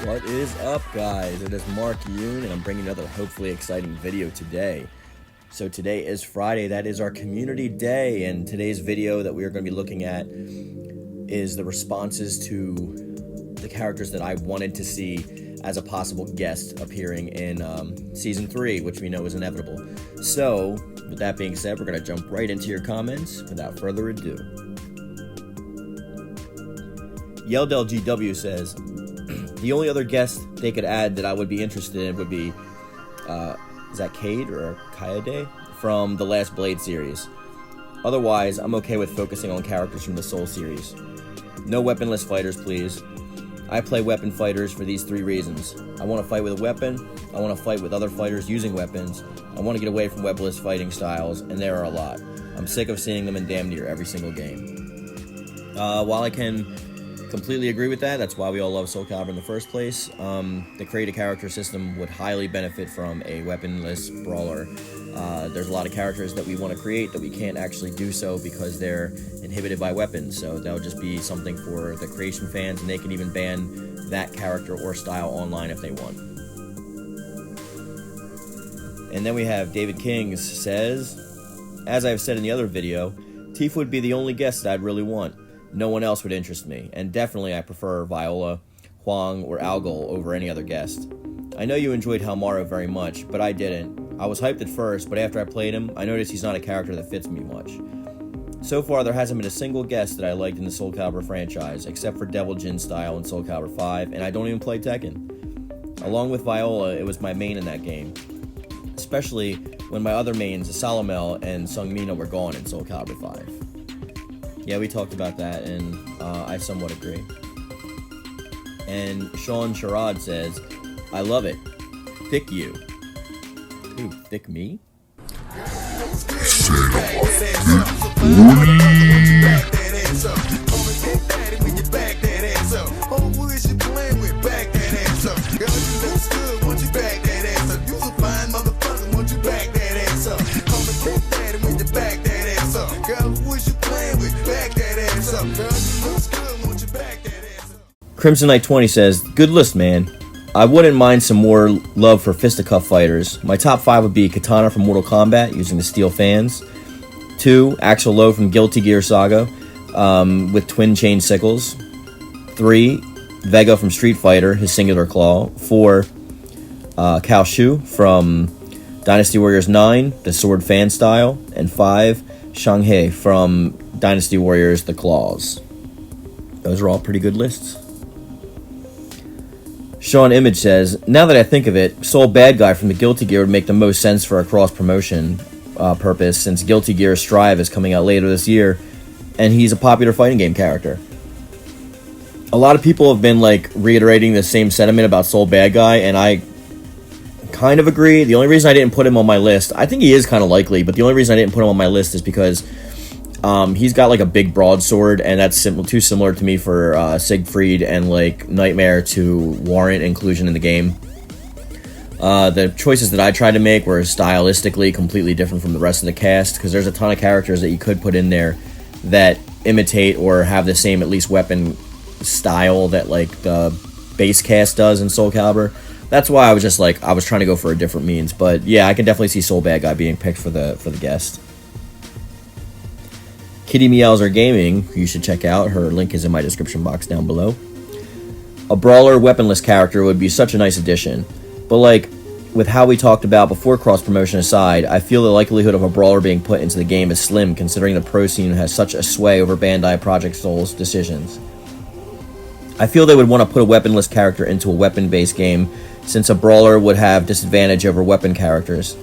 What is up, guys? It is Mark Yoon, and I'm bringing another hopefully exciting video today. So today is Friday. That is our community day, and today's video that we are going to be looking at is the responses to the characters that I wanted to see as a possible guest appearing in Season 3, which we know is inevitable. So, with that being said, we're going to jump right into your comments without further ado. Yeldell GW says, the only other guest they could add that I would be interested in would be, is that Kaede or Kaede from the last Blade series. Otherwise, I'm okay with focusing on characters from the Soul series. No weaponless fighters, please. I play weapon fighters for these three reasons. I want to fight with a weapon, I want to fight with other fighters using weapons, I want to get away from weaponless fighting styles, and there are a lot. I'm sick of seeing them in damn near every single game. While I can completely agree with that, that's why we all love Soulcalibur in the first place, the create a character system would highly benefit from a weaponless brawler. There's a lot of characters that we want to create that we can't actually do so because they're inhibited by weapons, so that'll just be something for the creation fans, and they can even ban that character or style online if they want. And then we have David Kings says, as I've said in the other video, Tifa would be the only guest that I'd really want. No one else would interest me, and definitely I prefer Viola, Huang, or Algol over any other guest. I know you enjoyed Halmaro very much, but I didn't. I was hyped at first, but after I played him, I noticed he's not a character that fits me much. So far, there hasn't been a single guest that I liked in the Soulcalibur franchise, except for Devil Jin style in Soulcalibur 5, and I don't even play Tekken. Along with Viola, it was my main in that game, especially when my other mains, Salamel and Sungmina, were gone in Soulcalibur 5. Yeah, we talked about that, and I somewhat agree. And Sean Sherrod says, I love it. Thick you. Who, thick me? Crimson Knight 20 says, good list, man. I wouldn't mind some more love for fisticuff fighters. My top 5 would be Katana from Mortal Kombat, using the steel fans. 2, Axel Lowe from Guilty Gear Saga, with twin chain sickles. 3, Vega from Street Fighter, his singular claw. 4, Cao Shu from Dynasty Warriors 9, the sword fan style. And 5, Shanghai from Dynasty Warriors, the claws. Those are all pretty good lists. Sean Image says, now that I think of it, Soul Bad Guy from the Guilty Gear would make the most sense for a cross-promotion purpose, since Guilty Gear Strive is coming out later this year, and he's a popular fighting game character. A lot of people have been, reiterating the same sentiment about Soul Bad Guy, and I kind of agree. The only reason I didn't put him on my list, I think he is kind of likely, but the only reason I didn't put him on my list is because he's got a big broadsword, and that's too similar to me for Siegfried and Nightmare to warrant inclusion in the game. The choices that I tried to make were stylistically completely different from the rest of the cast, because there's a ton of characters that you could put in there that imitate or have the same at least weapon style that the base cast does in Soulcalibur. That's why I was just I was trying to go for a different means, but yeah, I can definitely see Soul Bad Guy being picked for the guest. KittyMeowser Gaming, who you should check out, her link is in my description box down below. A brawler weaponless character would be such a nice addition, but with how we talked about before cross-promotion aside, I feel the likelihood of a brawler being put into the game is slim, considering the pro scene has such a sway over Bandai Project Soul's decisions. I feel they would want to put a weaponless character into a weapon-based game, since a brawler would have disadvantage over weapon characters.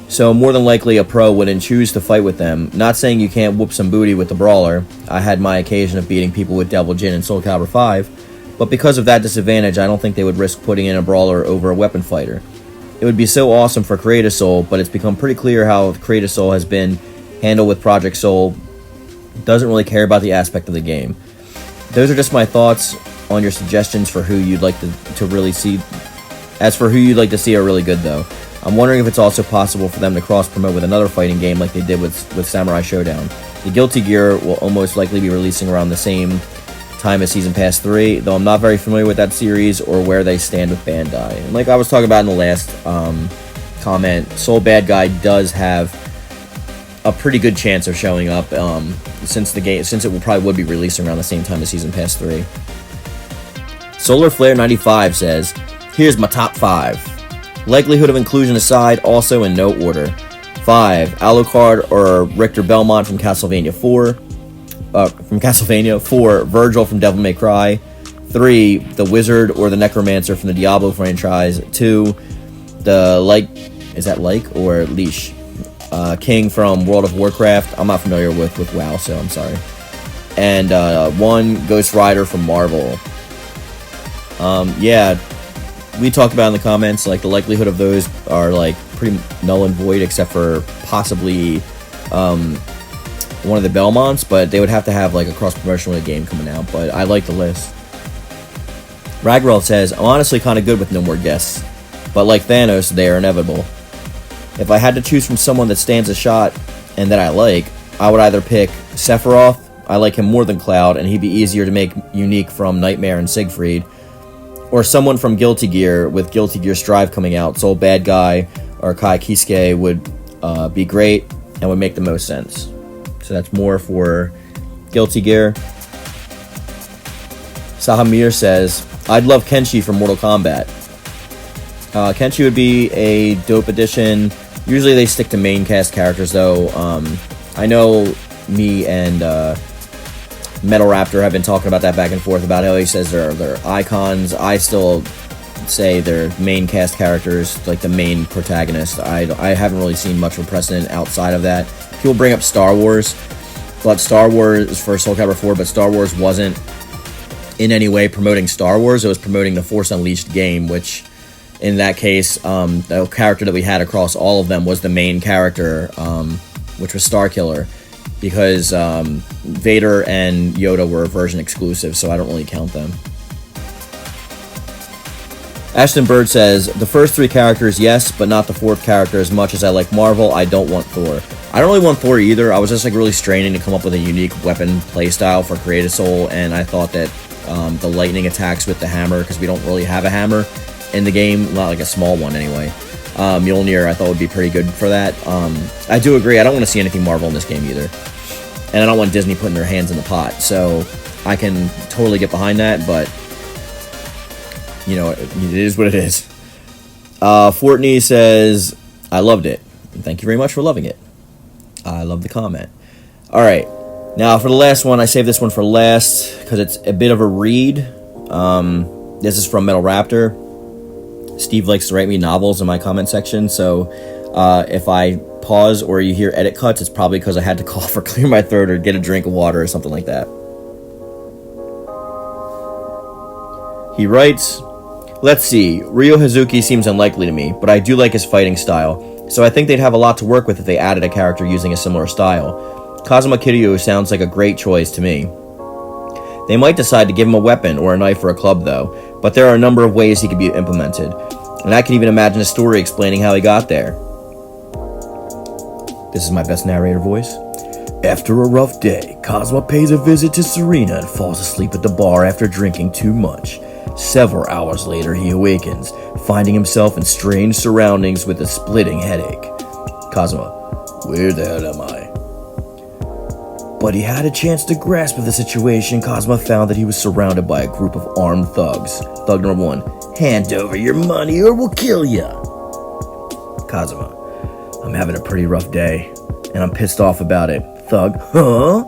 So more than likely a pro wouldn't choose to fight with them. Not saying you can't whoop some booty with the brawler. I had my occasion of beating people with Devil Jin in Soulcalibur 5, but because of that disadvantage, I don't think they would risk putting in a brawler over a weapon fighter. It would be so awesome for Create a Soul, but it's become pretty clear how Create a Soul has been handled with Project Soul. Doesn't really care about the aspect of the game. Those are just my thoughts on your suggestions for who you'd like to really see. As for who you'd like to see are really good though. I'm wondering if it's also possible for them to cross-promote with another fighting game like they did with Samurai Showdown. The Guilty Gear will almost likely be releasing around the same time of Season Pass 3, though I'm not very familiar with that series or where they stand with Bandai. And like I was talking about in the last comment, Soul Bad Guy does have a pretty good chance of showing up since it probably would be releasing around the same time as Season Pass 3. Solar Flare 95 says, here's my top 5. Likelihood of inclusion aside, also in no order. 5. Alucard or Richter Belmont from Castlevania 4. 4. Virgil from Devil May Cry. 3. The Wizard or the Necromancer from the Diablo franchise. 2. Is that or Leash? King from World of Warcraft. I'm not familiar with WoW, so I'm sorry. And 1. Ghost Rider from Marvel. Yeah, we talked about in the comments, like, the likelihood of those are, like, pretty null and void, except for possibly one of the Belmonts, but they would have to have, like, a cross-promotion with a game coming out, but I like the list. Ragdoll says, I'm honestly kind of good with no more guests, but like Thanos, they are inevitable. If I had to choose from someone that stands a shot and that I like, I would either pick Sephiroth. I like him more than Cloud, and he'd be easier to make unique from Nightmare and Siegfried. Or someone from Guilty Gear, with Guilty Gear Strive coming out. Soul Bad Guy or Kai Kisuke would be great and would make the most sense. So that's more for Guilty Gear. Sahamir says, I'd love Kenshi from Mortal Kombat. Kenshi would be a dope addition. Usually they stick to main cast characters, though. I know me and Metal Raptor have been talking about that back and forth about how he says they're icons. I still say they're main cast characters, like the main protagonist. I haven't really seen much of a precedent outside of that. People bring up Star Wars, but Star Wars for Soulcalibur 4, but Star Wars wasn't in any way promoting Star Wars. It was promoting the Force Unleashed game, which in that case, the character that we had across all of them was the main character, which was Starkiller, because Vader and Yoda were version exclusive, so I don't really count them. Ashton Byrd says, the first 3 characters, yes, but not the 4th character. As much as I like Marvel, I don't want Thor. I don't really want Thor either. I was just like really straining to come up with a unique weapon playstyle for Creative Soul, and I thought that the lightning attacks with the hammer, because we don't really have a hammer in the game, not like a small one anyway. Mjolnir I thought would be pretty good for that. I do agree, I don't want to see anything Marvel in this game either. And I don't want Disney putting their hands in the pot, so I can totally get behind that, but you know, it is what it is. Courtney says, I loved it. And thank you very much for loving it. I love the comment. Alright, now for the last one, I saved this one for last because it's a bit of a read. This is from Metal Raptor. Steve likes to write me novels in my comment section, so if I pause or you hear edit cuts, it's probably because I had to cough or clear my throat or get a drink of water or something like that. He writes, let's see, Ryo Hazuki seems unlikely to me, but I do like his fighting style, so I think they'd have a lot to work with if they added a character using a similar style. Cosmo Kiryu sounds like a great choice to me. They might decide to give him a weapon or a knife or a club though, but there are a number of ways he could be implemented, and I can even imagine a story explaining how he got there. This is my best narrator voice. After a rough day, Cosmo pays a visit to Serena and falls asleep at the bar after drinking too much. Several hours later, he awakens, finding himself in strange surroundings with a splitting headache. Cosmo, where the hell am I? But he had a chance to grasp of the situation. Cosmo found that he was surrounded by a group of armed thugs. Thug number 1, hand over your money or we'll kill ya. Cosmo, I'm having a pretty rough day, and I'm pissed off about it. Thug, huh?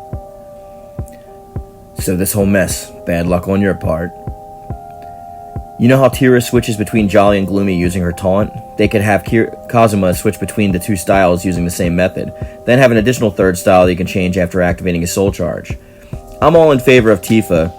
So this whole mess, bad luck on your part. You know how Tira switches between jolly and gloomy using her taunt? They could have Kazuma switch between the 2 styles using the same method, then have an additional 3rd style that you can change after activating his soul charge. I'm all in favor of Tifa.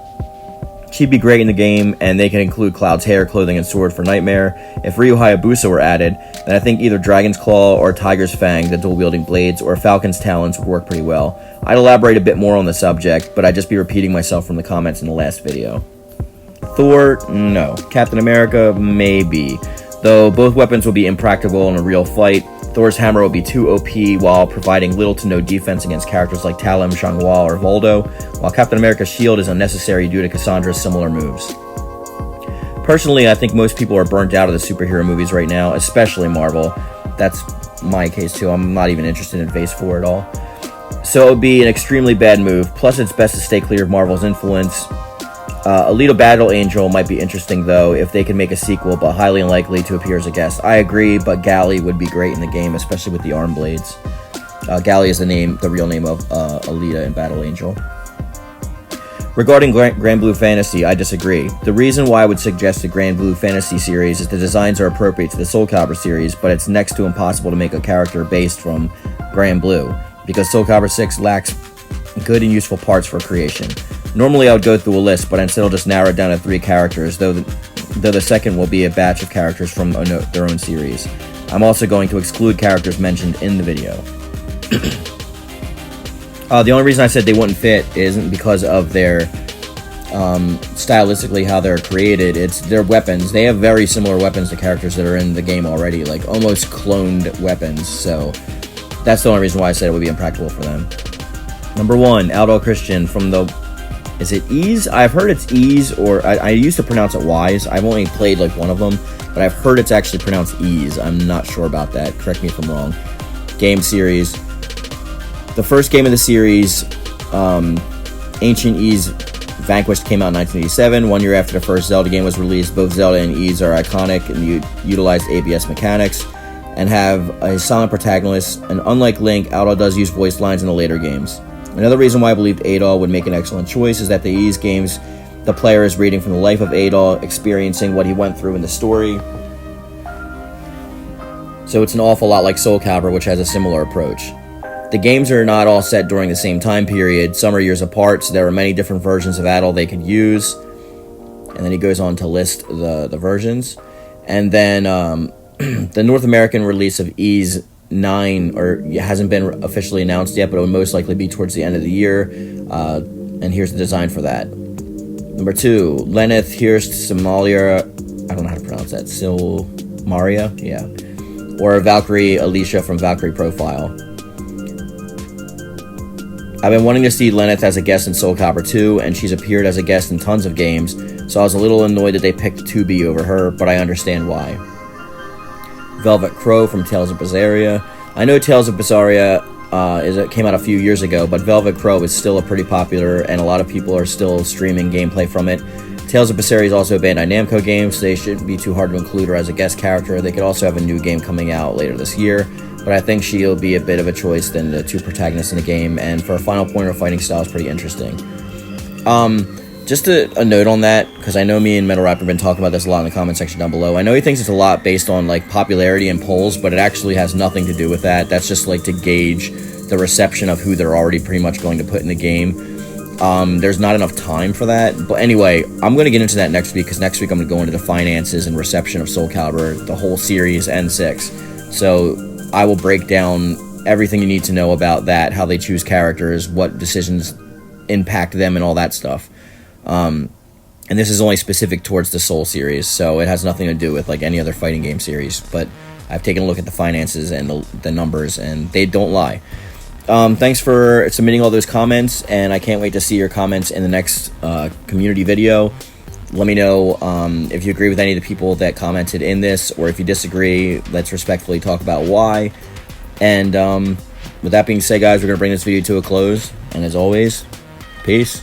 She'd be great in the game, and they can include Cloud's hair, clothing, and sword for Nightmare. If Ryu Hayabusa were added, then I think either Dragon's Claw or Tiger's Fang, the dual-wielding blades, or Falcon's Talons would work pretty well. I'd elaborate a bit more on the subject, but I'd just be repeating myself from the comments in the last video. Thor, no. Captain America, maybe. Though both weapons will be impractical in a real fight, Thor's hammer will be too OP while providing little to no defense against characters like Talim, Shang-Hua, or Voldo, while Captain America's shield is unnecessary due to Cassandra's similar moves. Personally, I think most people are burnt out of the superhero movies right now, especially Marvel. That's my case too. I'm not even interested in Phase 4 at all. So it would be an extremely bad move, plus it's best to stay clear of Marvel's influence. Alita Battle Angel might be interesting though if they could make a sequel, but highly unlikely to appear as a guest. I agree, but Gally would be great in the game, especially with the arm blades. Gally is the real name of Alita in Battle Angel. Regarding Grand Blue Fantasy, I disagree. The reason why I would suggest the Grand Blue Fantasy series is the designs are appropriate to the Soulcalibur series, but it's next to impossible to make a character based from Grand Blue, because Soulcalibur 6 lacks good and useful parts for creation. Normally I would go through a list, but instead I'll just narrow it down to 3 characters, though the second will be a batch of characters from their own series. I'm also going to exclude characters mentioned in the video. The only reason I said they wouldn't fit isn't because of their stylistically how they're created. It's their weapons. They have very similar weapons to characters that are in the game already, like almost cloned weapons. So that's the only reason why I said it would be impractical for them. Number 1, Aldo Christian from the... Is it Ease? I've heard it's Ease, or I used to pronounce it Wise. I've only played like one of them, but I've heard it's actually pronounced Ease. I'm not sure about that. Correct me if I'm wrong. Game series. The first game of the series, Ancient Ys Vanquished, came out in 1987, 1 year after the first Zelda game was released. Both Zelda and Ys are iconic and utilized ABS mechanics and have a silent protagonist, and unlike Link, Aldo does use voice lines in the later games. Another reason why I believed Adol would make an excellent choice is that the Ys games, the player is reading from the life of Adol, experiencing what he went through in the story. So it's an awful lot like Soulcalibur, which has a similar approach. The games are not all set during the same time period. Some are years apart, so there are many different versions of Adol they could use. And then he goes on to list the versions. And then the North American release of Ys 9 hasn't been officially announced yet, but it will most likely be towards the end of the year. And here's the design for that. Number 2, Lenneth Hirst Somalia. I don't know how to pronounce that. Silmaria? Yeah. Or Valkyrie Alicia from Valkyrie Profile. I've been wanting to see Lenneth as a guest in Soulcalibur 2, and she's appeared as a guest in tons of games, so I was a little annoyed that they picked 2B over her, but I understand why. Velvet Crow from Tales of Berseria. I know Tales of Berseria came out a few years ago, but Velvet Crow is still a pretty popular, and a lot of people are still streaming gameplay from it. Tales of Berseria is also a Bandai Namco game, so they shouldn't be too hard to include her as a guest character. They could also have a new game coming out later this year, but I think she'll be a bit of a choice than the 2 protagonists in the game, and for a final point, her fighting style is pretty interesting. Just a note on that, because I know me and Metal Raptor have been talking about this a lot in the comment section down below. I know he thinks it's a lot based on like popularity and polls, but it actually has nothing to do with that. That's just like to gauge the reception of who they're already pretty much going to put in the game. There's not enough time for that, but anyway, I'm going to get into that next week, because next week I'm going to go into the finances and reception of Soulcalibur, the whole series, N6. So I will break down everything you need to know about that, how they choose characters, what decisions impact them, and all that stuff. And this is only specific towards the Soul series, so it has nothing to do with like any other fighting game series, but I've taken a look at the finances and the numbers, and they don't lie. Thanks for submitting all those comments, and I can't wait to see your comments in the next community video. Let me know if you agree with any of the people that commented in this, or if you disagree. Let's respectfully talk about why. And with that being said, guys, we're going to bring this video to a close, and as always, peace.